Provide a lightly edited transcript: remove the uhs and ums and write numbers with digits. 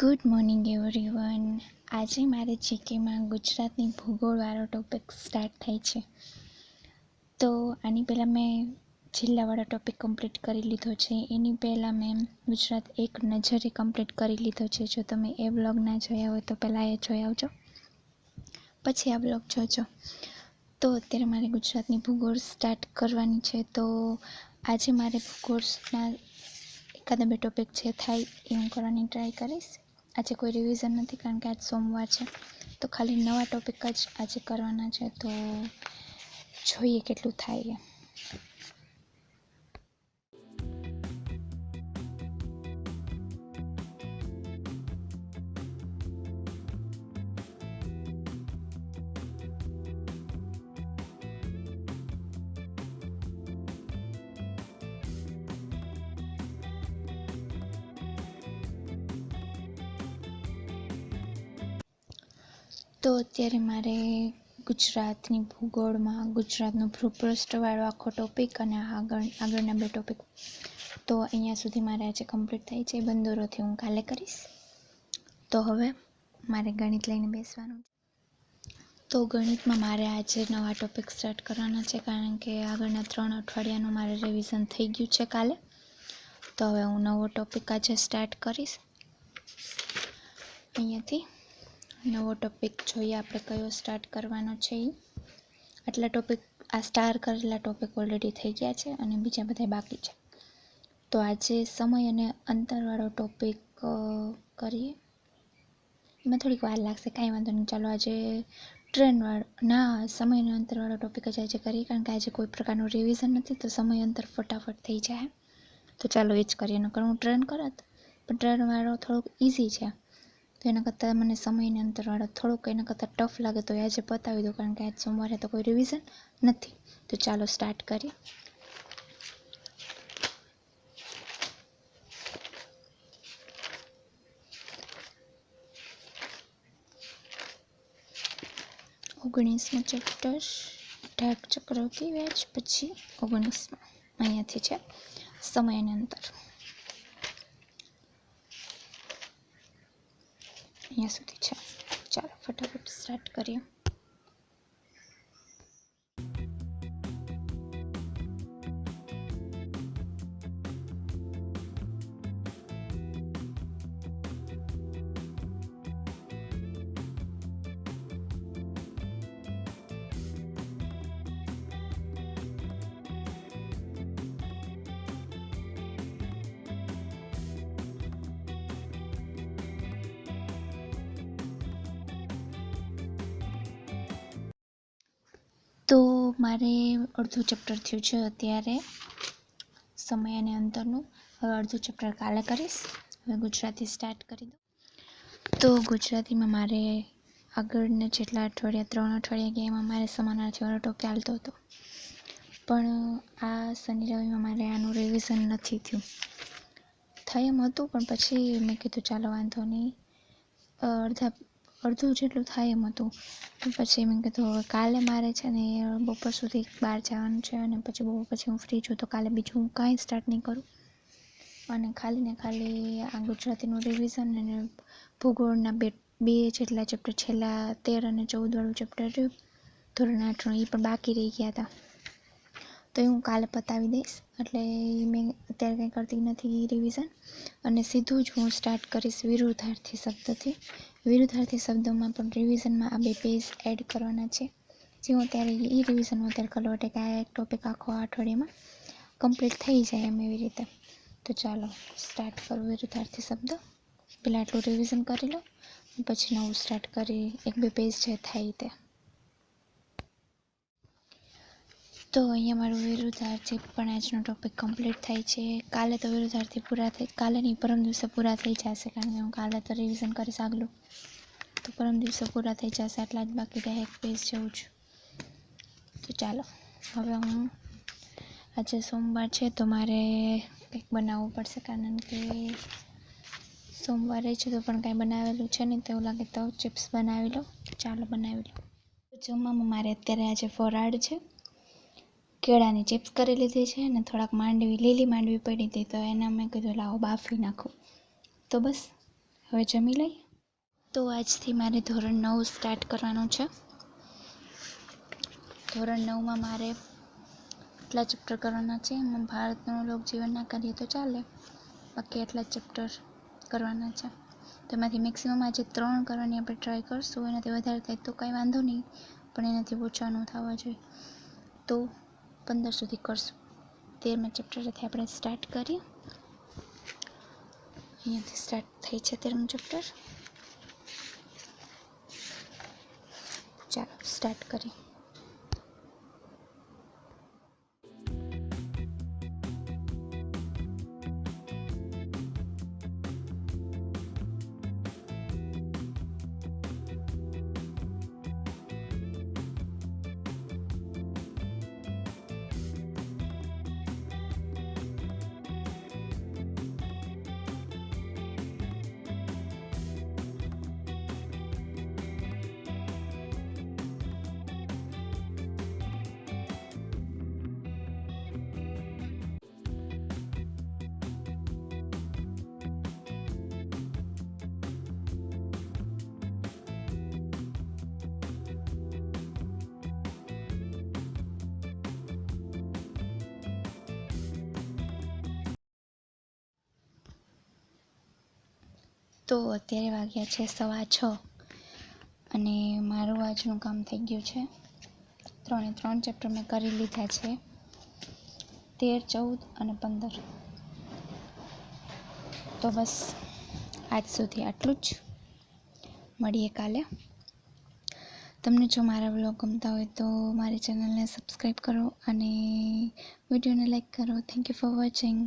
Good morning everyone. આજે મારે જીકેમાં ગુજરાતની ભૂગોળવાળો ટોપિક સ્ટાર્ટ થાય છે. તો આની પહેલાં મેં જિલ્લાવાળો ટોપિક કમ્પ્લીટ કરી લીધો છે. એની પહેલાં મેં ગુજરાત એક નજરે કમ્પ્લીટ કરી લીધો છે. જો તમે એ બ્લોગ ના જોયા હોય તો પહેલાં એ જોઈ આવજો, પછી આ બ્લોગ જોજો. તો અત્યારે મારે ગુજરાતની ભૂગોળ સ્ટાર્ટ કરવાની છે. તો આજે મારે ભૂગોળના એકાદા બે ટોપિક જે થાય એ હું કરવાની ટ્રાય કરીશ. આજે કોઈ રિવિઝન નથી કારણ કે આજ સોમવાર છે, તો ખાલી નવા ટોપિક જ આજે કરવાના છે. તો જોઈએ કેટલું થાય. તો અત્યારે મારે ગુજરાતની ભૂગોળમાં ગુજરાતનો ભૂપૃષ્ઠવાળો આખો ટોપિક અને આગળના બે ટોપિક તો અહીંયા સુધી મારે આજે કમ્પ્લીટ થાય છે. બંદરોથી હું કાલે કરીશ. તો હવે મારે ગણિત લઈને બેસવાનું છે. તો ગણિતમાં મારે આજે નવા ટોપિક સ્ટાર્ટ કરવાના છે કારણ કે આગળના 3 અઠવાડિયાનું મારે રિવિઝન થઈ ગયું છે કાલે. તો હવે હું નવો ટોપિક આજે સ્ટાર્ટ કરીશ. અહીંયાથી નવો ટોપિક જોઈએ આપણે કયો સ્ટાર્ટ કરવાનો છે. આટલા ટોપિક, આ સ્ટાર કરેલા ટોપિક ઓલરેડી થઈ ગયા છે અને બીજા બધા બાકી છે. તો આજે સમય અને અંતરવાળો ટોપિક કરીએ. એમાં થોડીક વાર લાગશે, કાંઈ વાંધો નહીં. ચાલો આજે સમય અને અંતરવાળો ટોપિક જ આજે કરીએ કારણ કે આજે કોઈ પ્રકારનું રિવિઝન નથી, તો સમય અંતર ફટાફટ થઈ જાય. તો ચાલો એ જ કરીએ. નકર હું ટ્રેન કરત, પણ ટ્રેનવાળો થોડોક ઇઝી છે. તો એના કરતાં મને સમય અને અંતરવાળો થોડોક એના કરતાં ટફ લાગે, તો એ આજે પતાવી દો કારણ કે આજ સોમવારે તો કોઈ રિવિઝન નથી. તો ચાલો સ્ટાર્ટ કરીએ. ઓગણીસમો ચેપ્ટર ઢાક ચક્રવર્તી વ્યાજ, પછી 19માં અહીંયાથી છે સમય અને અંતર. અહીંયા સુધી છે. ચાલો ફટાફટ સ્ટાર્ટ કરીએ. તો મારે અડધું ચેપ્ટર થયું છે અત્યારે સમય અને અંતરનું. હવે અડધું ચેપ્ટર કાલે કરીશ. હવે ગુજરાતી સ્ટાર્ટ કરી દઉં. તો ગુજરાતીમાં મારે આગળના જેટલા અઠવાડિયા 3 અઠવાડિયા ગયા એમાં મારે સમાનાર્થીવાળો ટોપિક ચાલતો હતો, પણ આ શનિ રવિમાં મારે આનું રિવિઝન નથી થયું. થઈ એમ હતું પણ પછી મેં કીધું ચાલો વાંધો નહીં, અડધું જેટલું થાય એમ હતું. પછી મેં કીધું હવે કાલે મારે છે ને બપોર સુધી બહાર જવાનું છે અને પછી બપોર પછી હું ફ્રી છું, તો કાલે બીજું હું કાંઈ સ્ટાર્ટ નહીં કરું અને ખાલી ને ખાલી આ ગુજરાતીનું રિવિઝન અને ભૂગોળના બે જેટલા ચેપ્ટર, છેલ્લા 13 અને 14 વાળું ચેપ્ટર રહ્યું ધોરણ 8નું, એ પણ બાકી રહી ગયા હતા. તો એ હું કાલે પતાવી દઈશ. એટલે મેં અત્યારે કંઈ કરતી નથી રિવિઝન, અને સીધું જ હું સ્ટાર્ટ કરીશ વિરુદ્ધાર્થી શબ્દથી. વિરુદ્ધાર્થી શબ્દોમાં પણ રિવિઝનમાં આ 2 પેજ એડ કરવાના છે. જે હું અત્યારે એ રિવિઝન હું અત્યારે કરું એટલે કે આ એક ટોપિક આખો અઠવાડિયામાં કમ્પ્લીટ થઈ જાય એમ એવી રીતે. તો ચાલો સ્ટાર્ટ કરું વિરુદ્ધાર્થી શબ્દ. પહેલાં આટલું રિવિઝન કરી લો, પછી નવું સ્ટાર્ટ કરી 1-2 પેજ જે થાય તે. તો અહીંયા મારું વિરુદ્ધાર્થી પણ આજનો ટોપિક કમ્પ્લીટ થાય છે. કાલે તો વિરુદ્ધાર્થી પૂરા થઈ, કાલે નહીં પરમ દિવસે પૂરા થઈ જશે કારણ કે હું કાલે તો રિવિઝન કરીશ આગલું, તો પરમ દિવસે પૂરા થઈ જશે. આટલા જ બાકી રહ્યા, 1 પેજ જેવું છે. તો ચાલો હવે હું, આજે સોમવાર છે તો મારે કંઈક બનાવવું પડશે કારણ કે સોમવારે છે તો પણ કાંઈ બનાવેલું છે નહીં, તો એવું લાગે તો ચિપ્સ બનાવી લો. ચાલો બનાવી લો. જમવામાં મારે અત્યારે આજે ફરાળ છે. કેળાની ચિપ્સ કરી લીધી છે અને થોડાક લીલી માંડવી પડી હતી, તો એના મેં કીધું લાવો બાફી નાખું. તો બસ હવે જમી લઈ. તો આજથી મારે ધોરણ 9 સ્ટાર્ટ કરવાનું છે. ધોરણ 9માં મારે એટલા ચેપ્ટર કરવાના છે. એમાં ભારતનું લોકજીવન ના કરીએ તો ચાલે, બાકી એટલા ચેપ્ટર કરવાના છે. તો એમાંથી મેક્સિમમ આજે 3 કરવાની આપણે ટ્રાય કરશું. એનાથી વધારે થાય તો કાંઈ વાંધો નહીં, પણ એનાથી ઓછા ન થવા જોઈએ. તો 15 સુધી કરશું. 13મા ચેપ્ટરથી આપણે સ્ટાર્ટ કરીએ. અહીંયાથી સ્ટાર્ટ થઈ છે 13મું ચેપ્ટર. ચાલો સ્ટાર્ટ કરીએ. તો અત્યારે વાગ્યા છે 6:15 અને મારું આજનું કામ થઈ ગયું છે. 3 ચેપ્ટર મેં કરી લીધા છે, 13, 14 અને 15. તો બસ આજ સુધી આટલું જ. મળીએ કાલે. તમને જો મારા વ્લોગ ગમતા હોય તો મારી ચેનલને સબસ્ક્રાઈબ કરો અને વિડીયોને લાઈક કરો. Thank you for watching.